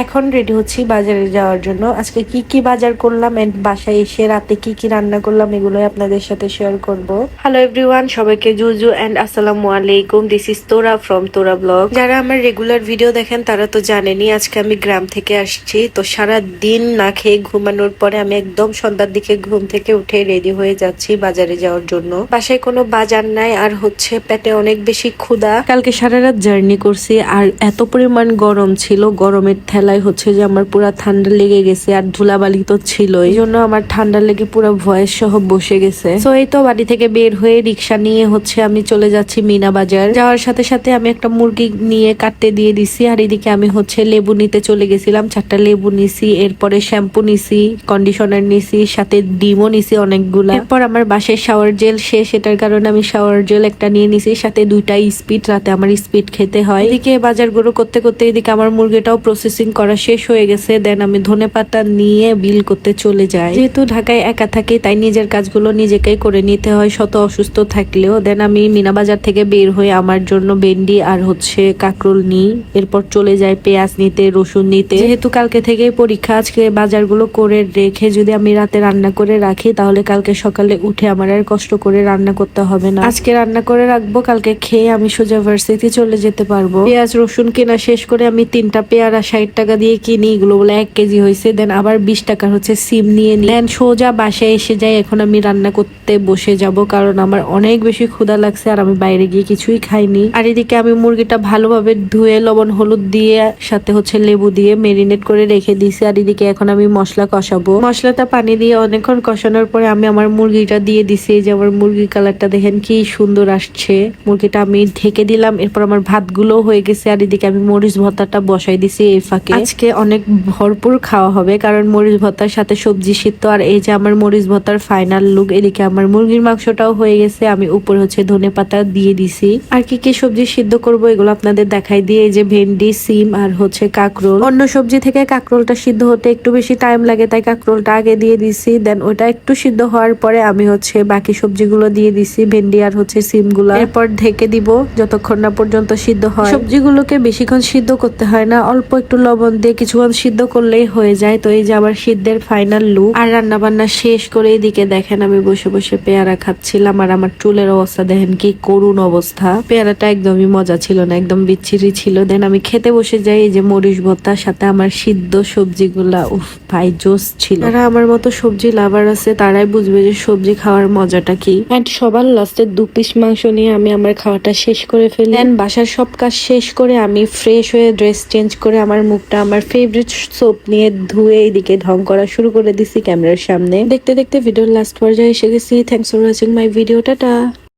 এখন রেডি হচ্ছি বাজারে যাওয়ার জন্য। আজকে কি কি বাজার করলাম এন্ড বাসায় এসে রাতে কি কি রান্না করলাম এগুলোই আপনাদের সাথে শেয়ার করব। হ্যালো এভরিওয়ান, সবাইকে জুজু এন্ড আসসালামু আলাইকুম। দিস ইজ তোরা ফ্রম তোরা ব্লগ। যারা আমার রেগুলার ভিডিও দেখেন তারা তো জানেনই আজকে আমি গ্রাম থেকে আসছি। তো সারা দিন না খেয়ে ঘুমানোর পরে আমি একদম সন্ধ্যার দিকে ঘুম থেকে উঠে রেডি হয়ে যাচ্ছি বাজারে যাওয়ার জন্য। বাসায় কোনো বাজার নাই আর হচ্ছে পেটে অনেক বেশি ক্ষুধা। কালকে সারা রাত জার্নি করছি আর এত পরিমাণ গরম ছিল, গরমের ঠেলায় হচ্ছে যে আমার পুরা ঠান্ডা লেগে গেছে আর ধুলাবালি তো ছিল, এই জন্য আমার ঠান্ডা লেগে পুরো ভয়েস সহ বসে গেছে। তো এই তো বাড়ি থেকে বের হয়ে রিক্সা নিয়ে হচ্ছে আমি চলে যাচ্ছি মিনা বাজার। যাওয়ার সাথে সাথে আমি একটা মুরগি নিয়ে কাটতে দিয়ে দিছি আর এদিকে আমি হচ্ছে লেবু নিতে চলে গেছিলাম। 4টা লেবু নিছি, এরপরে শ্যাম্পু নিছি, কন্ডিশনার নিছি, সাথে ডিমও নিছি অনেকগুলা। এরপর আমার বাসায় শাওয়ার জেল শেষ, এটার কারণে আমি শাওয়ার জেল একটা নিয়ে নিছি, সাথে 2টা স্পিড, রাতে আমার স্পিড খেতে হয়। এদিকে বাজারগুলো করতে করতে এদিকে আমার মুরগিটাও প্রসেসিং করা শেষ হয়ে গেছে। দেন আমি ধনেপাতা নিয়ে বিল করতে চলে যাই। যেহেতু ঢাকায় একা থাকি তাই নিজের কাজগুলো নিজেকেই করে নিতে হয় শত অসুস্থ থাকলেও। দেন আমি মিনা বাজার থেকে বের হয়ে আমার জন্য ভেন্ডি আর হচ্ছে কাঁকরোল নিই। এরপর চলে যাই পেঁয়াজ নিতে, রসুন নিতে। যেহেতু কালকে থেকে পরীক্ষা, আজকে বাজারগুলো করে রেখে যদি আমি রাতে রান্না করে রাখি তাহলে কালকে সকালে উঠে আমার আর কষ্ট করে রান্না করতে হবে না। আজকে রান্না করে রাখবো, কালকে খেয়ে আমি সোজা ভার্সিটি চলে যেতে পারবো। পেঁয়াজ রসুন কেনা শেষ করে আমি 3টা পেয়ারা 60 টাকা দিয়ে কিনি, এগুলো বলে 1 কেজি হয়েছে। দেন আবার 20 টাকার হচ্ছে সিম নিয়ে নিই। দেন সোজা বাসায় এসে যাই। এখন আমি রান্না করতে বসে যাব কারণ আমার অনেক বেশি ক্ষুধা লাগছে আর আমি বাইরে গিয়ে কিছুই খাইনি। আর এদিকে আমি মুরগিটা ভালোভাবে ধুয়ে লবণ হলুদ দিয়ে সাথে হচ্ছে লেবু দিয়ে মেরিনেট করে রেখে দিয়েছি। আর এদিকে এখন আমি মশলা কষাবো। মশলাটা পানি দিয়ে অনেকক্ষণ কষানোর পরে আমি আমার মুরগিটা দিয়ে দিছি। এই যে আমার মুরগির কালারটা দেখেন কি সুন্দর আসছে। মুরগিটা আমি ঢেকে দিলাম, এরপর আমার ভাতগুলো হয়ে গেছে। আর এদিকে আমি মরিচ ভর্তাটা বসাই দিছি এই ফাঁকে। আজকে অনেক ভরপুর খাওয়া হবে কারণ মরিচ ভর্তার সাথে সবজি সিদ্ধ। আর এই যে আমার মরিচ ভর্তার ফাইনাল লুক। এদিকে আমার মুরগির মাংসটাও হয়ে গেছে, আমি উপরে হচ্ছে ধনেপাতা দিয়ে দিছি। আর কি কি সবজি সিদ্ধ করব এগুলো আপনাদের দেখাই দিয়ে। এই যে ভেন্ডি, সিম আর হচ্ছে কাঁকরোল। অন্য সবজি থেকে কাঁকরোলটা সিদ্ধ হতে একটু বেশি টাইম লাগে তাই কাঁকরোলটা আগে দিয়ে দিছি। দেন ওটা একটু সিদ্ধ হওয়ার পরে আমি হচ্ছে বাকি সবজিগুলো দিয়ে দিছি, ভেন্ডি আর হচ্ছে সিম গুলা। এরপর ঢেকে দিব যতক্ষণ না পর্যন্ত সিদ্ধ হয়। সবজিগুলোকে বেশিক্ষণ সিদ্ধ করতে হয় না, অল্প একটু লবণ দিয়ে কিছুক্ষণ সিদ্ধ করলেই হয়ে যায়। তো এই যে আবার সিদ্ধের ফাইনাল লুক। আর রান্না বান্না শেষ করে এদিকে দেখেন আমি বসে বসে পেয়ারা খাচ্ছিলাম আর আমার চুলের অবস্থা দেখেন কি করুণ অবস্থা। পেয়ারাটা একদমই মজা ছিল না, একদম বিচ্ছিরি ছিল। দেন আমি খেতে বসে যাই। এই যে মরিচ ভর্তার সাথে আমার সিদ্ধ সবজিগুলা, উফ ভাই জোস ছিল। যারা আমার মতো সবজি লাভার আছে তারাই বুঝবে যে সবজি খাওয়ার মজাটা কি। এন্ড সবার লাস্টে 2 পিস মাংস নিয়ে আমি আমার খাওয়াটা শেষ করে ফেলি। দেন বাসার সব কাজ শেষ করে আমি ফ্রেশ হয়ে ড্রেস চেঞ্জ করে আমার মুখটা আমার ফেভারিট সোপ নিয়ে ধুয়ে এদিকে ঢং করা শুরু করে দিছি ক্যামেরার সামনে। দেখতে দেখতে ভিডিওর লাস্ট পর্যায়ে এসে গেছি। Thanks for watching my video, tata.